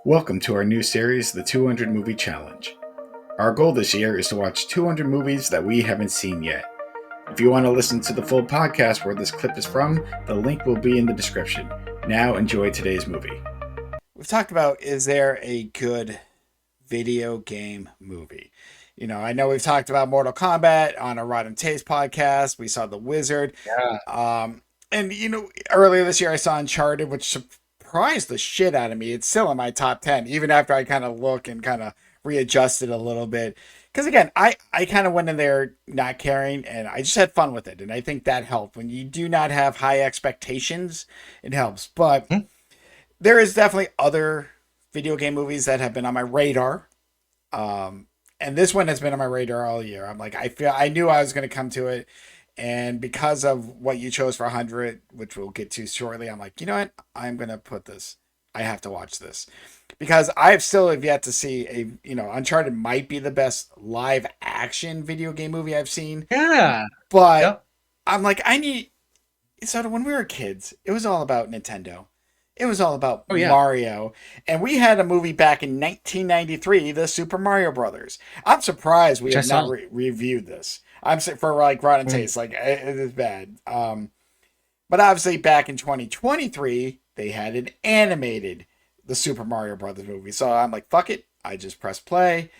Welcome to our new series, The 200 Movie Challenge. Our goal this year is to watch 200 movies that we haven't seen yet. If you want to listen to the full podcast where this clip is from, the link will be in the description. Now enjoy today's movie. We've talked about, is there a good video game movie? I know we've talked about Mortal Kombat on a Rotten Taste podcast. We saw The Wizard. Yeah. And earlier this year I saw Uncharted, which surprised the shit out of me. It's still in my top 10, even after I kind of look and kind of readjusted a little bit. Because again, I kind of went in there not caring and I just had fun with it. And I think that helped. When you do not have high expectations, it helps. But Hmm? there is definitely other video game movies that have been on my radar. And this one has been on my radar all year. I knew I was going to come to it. And because of what you chose for 100, which we'll get to shortly, I'm like, you know what? I'm going to put this. I have to watch this. Because I've still have yet to see Uncharted might be the best live action video game movie I've seen. Yeah. But Yep. I'm like, so when we were kids, it was all about Nintendo. It was all about Oh yeah. Mario. And we had a movie back in 1993, the Super Mario Brothers. I'm surprised we Which I have not saw. reviewed this. For like Rotten Mm. Taste, like it is bad. But obviously back in 2023, they had an animated the Super Mario Brothers movie. So I'm like, fuck it. I just press play.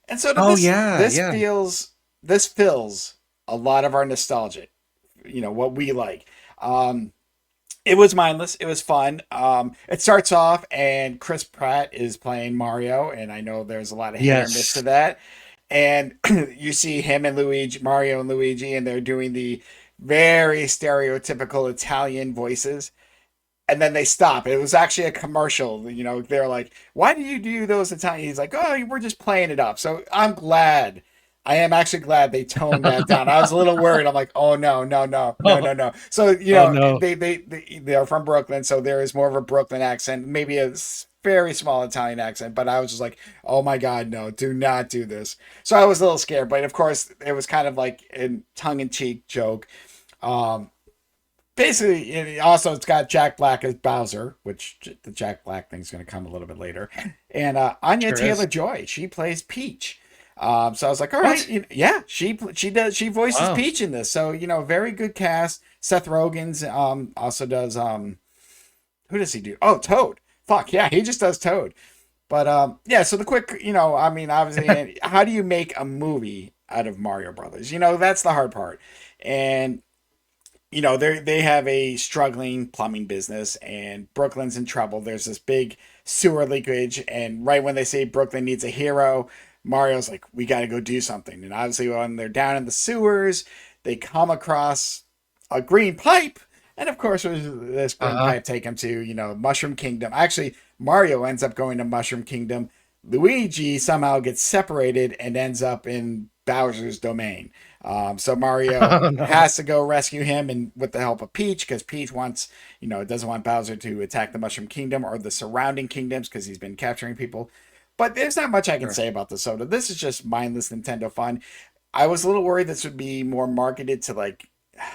And so Oh this yeah. this Yeah. feels this fills a lot of our nostalgia. What we like. It was mindless. It was fun. It starts off, and Chris Pratt is playing Mario, and I know there's a lot of hit or miss to Yes. that. And you see him and Luigi, Mario and Luigi, and they're doing the very stereotypical Italian voices. And then they stop. It was actually a commercial. They're like, "Why do you do those Italian?" He's like, "Oh, we're just playing it up." So I'm glad. I am actually glad they toned that down. I was a little worried. I'm like, "Oh no, no, no, no, Oh, no, no." So oh no. they're from Brooklyn, so there is more of a Brooklyn accent, maybe a very small Italian accent. But I was just like, "Oh my god, no! Do not do this." So I was a little scared, but of course, it was kind of like a tongue in cheek joke. Um, Basically, also it's got Jack Black as Bowser, which the Jack Black thing's going to come a little bit later, and Anya Sure is. Taylor Joy, she plays Peach. So I was like, all right, What? yeah, she voices Wow. Peach in this, so very good cast. Seth Rogen's also does who does he do? Oh, Toad. Fuck yeah, he just does Toad. But yeah, so the quick, I mean, obviously, how do you make a movie out of Mario Brothers? That's the hard part, and they have a struggling plumbing business and Brooklyn's in trouble. There's this big sewer leakage, and right when they say Brooklyn needs a hero, Mario's like, we got to go do something. And obviously, when they're down in the sewers, they come across a green pipe, and of course, this green Uh-huh. pipe take them to Mushroom Kingdom. Actually, Mario ends up going to Mushroom Kingdom. Luigi somehow gets separated and ends up in Bowser's domain. So Mario Oh no. has to go rescue him, and with the help of Peach, because Peach wants, doesn't want Bowser to attack the Mushroom Kingdom or the surrounding kingdoms because he's been capturing people. But there's not much I can Sure. say about the soda. This is just mindless Nintendo fun. I was a little worried this would be more marketed to like,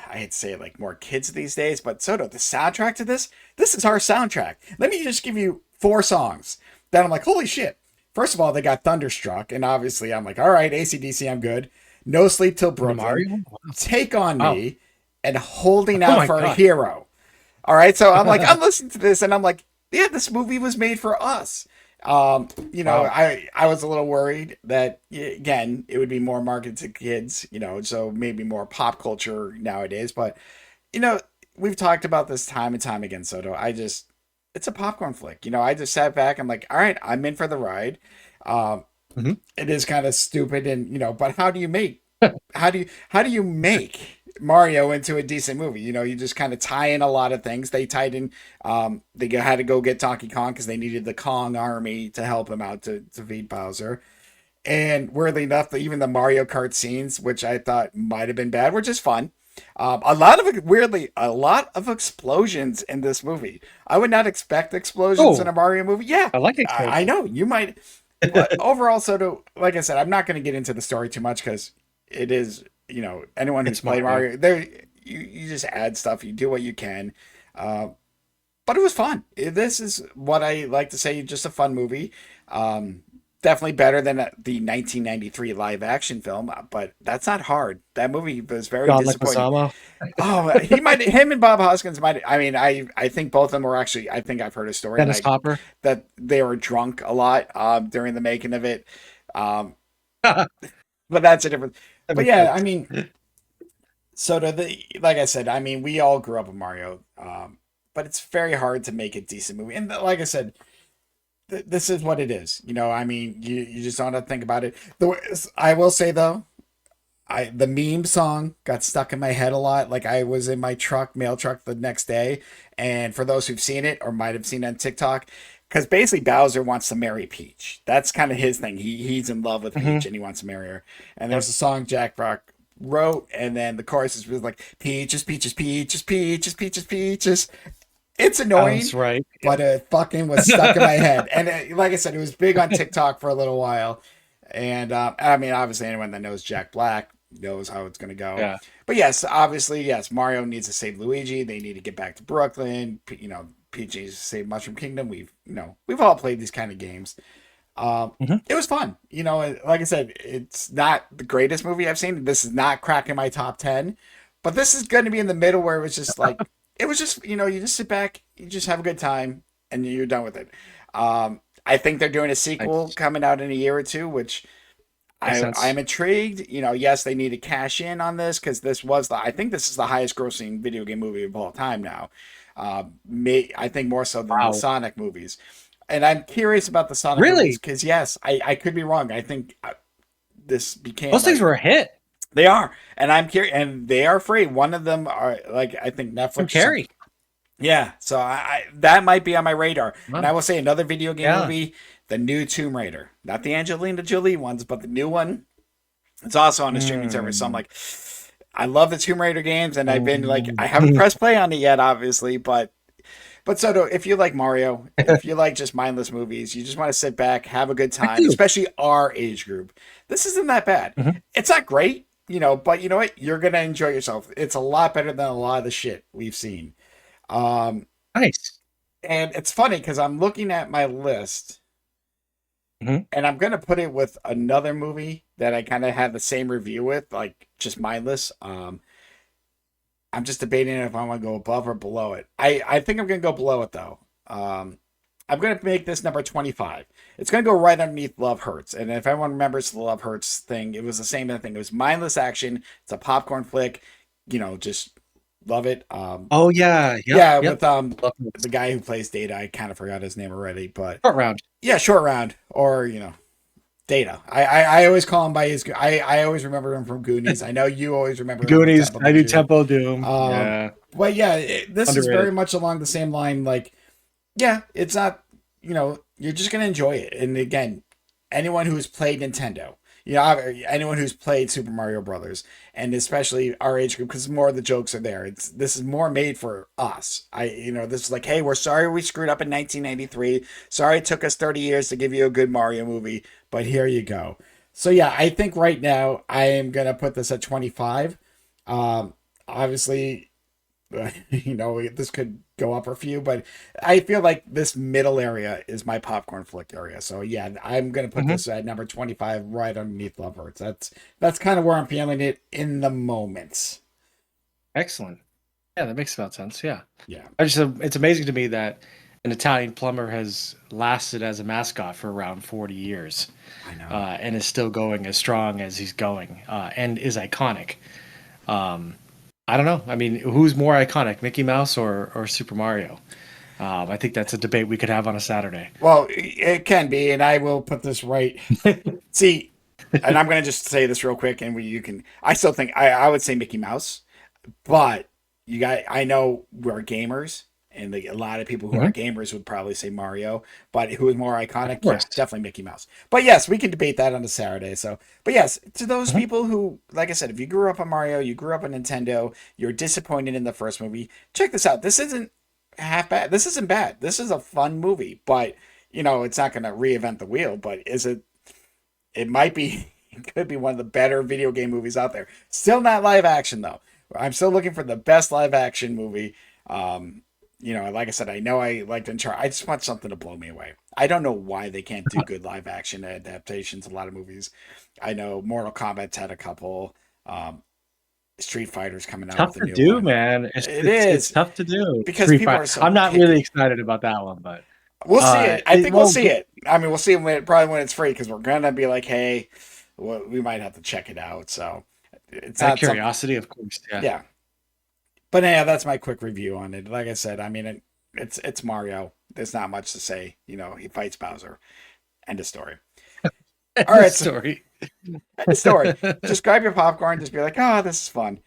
I hate to say it, like more kids these days. But Soto, the soundtrack to this is our soundtrack. Let me just give you four songs that I'm like, holy shit. First of all, they got Thunderstruck, and obviously I'm like, all right, ACDC, I'm good. No Sleep Till From the Brooklyn, Mario? Take on Wow. Me, and Holding Oh Out my for a god. Hero. All right, so I'm like, I'm listening to this, and I'm like, yeah, this movie was made for us. Wow. I was a little worried that again it would be more marketed to kids, so maybe more pop culture nowadays. But you know, we've talked about this time and time again, Soto. It's a popcorn flick. I just sat back. I'm like, all right, I'm in for the ride. Um, Hmm. it is kind of stupid, and but how do you make Mario into a decent movie? You just kind of tie in a lot of things. They tied in. Had to go get Donkey Kong because they needed the Kong army to help him out to beat Bowser. And weirdly enough, even the Mario Kart scenes, which I thought might have been bad, were just fun. A lot of explosions in this movie. I would not expect explosions in a Oh, Mario movie. Yeah, I like I explosions. know you might, but overall, like I said, I'm not going to get into the story too much because it is, anyone who's It's played Mario. Mario, there, you just add stuff, you do what you can. Uh, but it was fun. This is what I like to say, just a fun movie. Um, Definitely better than the 1993 live action film, but that's not hard. That movie was very God disappointing. Leguizamo, Oh, him and Bob Hoskins might. I mean, I think both of them were actually. I think I've heard a story, Dennis Hopper. that they were drunk a lot during the making of it. Um, That but that's a different. But makes yeah, I sense. mean, so to the like I said, I mean, we all grew up with Mario, but it's very hard to make a decent movie. And like I said, this is what it is. I mean, you just don't have to think about it. I will say though, the meme song got stuck in my head a lot. Like I was in my mail truck the next day, and for those who've seen it or might have seen it on TikTok, because basically Bowser wants to marry Peach. That's kind of his thing. He's in love with Hmm. Peach and he wants to marry her. And Yep. there's a song Jack Rock wrote, and then the chorus is really like peaches, peaches, peaches, peaches, peaches, peaches. It's Sounds annoying, right. but it fucking was stuck in my head. And like I said, it was big on TikTok for a little while. And I mean, obviously, anyone that knows Jack Black knows how it's going to go. Yeah. But yes, obviously, yes, Mario needs to save Luigi. They need to get back to Brooklyn. Peach needs to save Mushroom Kingdom. We've all played these kind of games. Hmm. It was fun. Like I said, it's not the greatest movie I've seen. This is not cracking my top 10, but this is going to be in the middle where it was just, you just sit back, you just have a good time, and you're done with it. I think they're doing a sequel Nice. coming out in a year or two, which Makes I'm sense. intrigued. Yes, they need to cash in on this because I think this is the highest grossing video game movie of all time now. I think more so than the Wow. Sonic movies. And I'm curious about the Sonic movies Really? because yes, I could be wrong. I think this became Those things like were a hit. they are, and I'm curious, and they are free. One of them are like I think Jim Netflix or something. Carrey. Yeah, so I that might be on my radar. And I Wow. will say another video game Yeah. movie, the new Tomb Raider, not the Angelina Jolie ones, but the new one. It's also on a streaming service. So I'm Mm. like, I love the Tomb Raider games, and I've been like, Mm. I haven't pressed play on it yet, obviously, but so if you like Mario, if you like just mindless movies, you just want to sit back, have a good I time, do. especially our age group. This isn't that bad. Hmm. It's not great, but you know what? You're gonna enjoy yourself. It's a lot better than a lot of the shit we've seen. Um, Nice. and it's funny because I'm looking at my list Hmm. and I'm gonna put it with another movie that I kind of had the same review with, like just mindless. I'm just debating if I want to go above or below it. I think I'm gonna go below it though. I'm gonna make this number 25. It's gonna go right underneath Love Hurts. And if everyone remembers the Love Hurts thing, it was the same thing. It was mindless action. It's a popcorn flick. Just love it. Oh yeah. Yep. Yeah, Yep. with Love this. the guy who plays Data. I kind of forgot his name already, but Short round. yeah, Short Round or Data. I always call him by his. I always remember him from Goonies. I know you always remember him from Goonies. Temple I do Dungeon. Tempo Doom. Um, Yeah. but yeah, this is very Underrated. much along the same line. Like, yeah, it's not. You're just gonna enjoy it. And again, anyone who's played Nintendo, anyone who's played Super Mario Brothers, and especially our age group, because more of the jokes are there. This is more made for us. This is like, hey, we're sorry we screwed up in 1993. Sorry it took us 30 years to give you a good Mario movie, but here you go. So yeah, I think right now I am gonna put this at 25. Obviously, this could go up a few, but I feel like this middle area is my popcorn flick area. So yeah, I'm gonna put Hmm. this at number 25, right underneath Love Hurts. That's kind of where I'm feeling it in the moment. Excellent. Yeah, that makes about sense. Yeah. Yeah, It's amazing to me that an Italian plumber has lasted as a mascot for around 40 years, I know. and is still going as strong as he's going, and is iconic. Um, I don't know. I mean, who's more iconic, Mickey Mouse or Super Mario? I think that's a debate we could have on a Saturday. Well, it can be, and I will put this right. See, and I'm gonna just say this real quick, and you can. I still think I would say Mickey Mouse. But I know we're gamers, and a lot of people who Hmm. are gamers would probably say Mario. But who is more Of iconic? Yeah, course. definitely Mickey Mouse. But yes, we can debate that on a Saturday. So, but yes, to those Hmm. people who, like I said, if you grew up on Mario, you grew up on Nintendo, you're disappointed in the first movie. Check this out. This isn't half bad. This isn't bad. This is a fun movie, but it's not going to reinvent the wheel. But is it? It might be. It could be one of the better video game movies out there. Still not live action though. I'm still looking for the best live action movie. Um, You know, like I said, I know I liked Uncharted. I just want something to blow me away. I don't know why they can't do good live action adaptations. A lot of movies. I know Mortal Kombat's had a couple. Um, Street Fighter's coming out Tough with a to new do, one. man. It It's is tough to do. because Street people Fighter. are so I'm not really picky. excited about that one, but We'll see it. I it think we'll won't. see it. I mean, we'll see it probably when it's free because we're gonna be like, hey, we might have to check it out. So it's Out of not something. curiosity, of course. Yeah. Yeah, but yeah, that's my quick review on it. Like I said, I mean, it's Mario. There's not much to say. You know, he fights Bowser. End of story. All The right, so story. end of story. Just grab your popcorn. Just be like, oh, this is fun.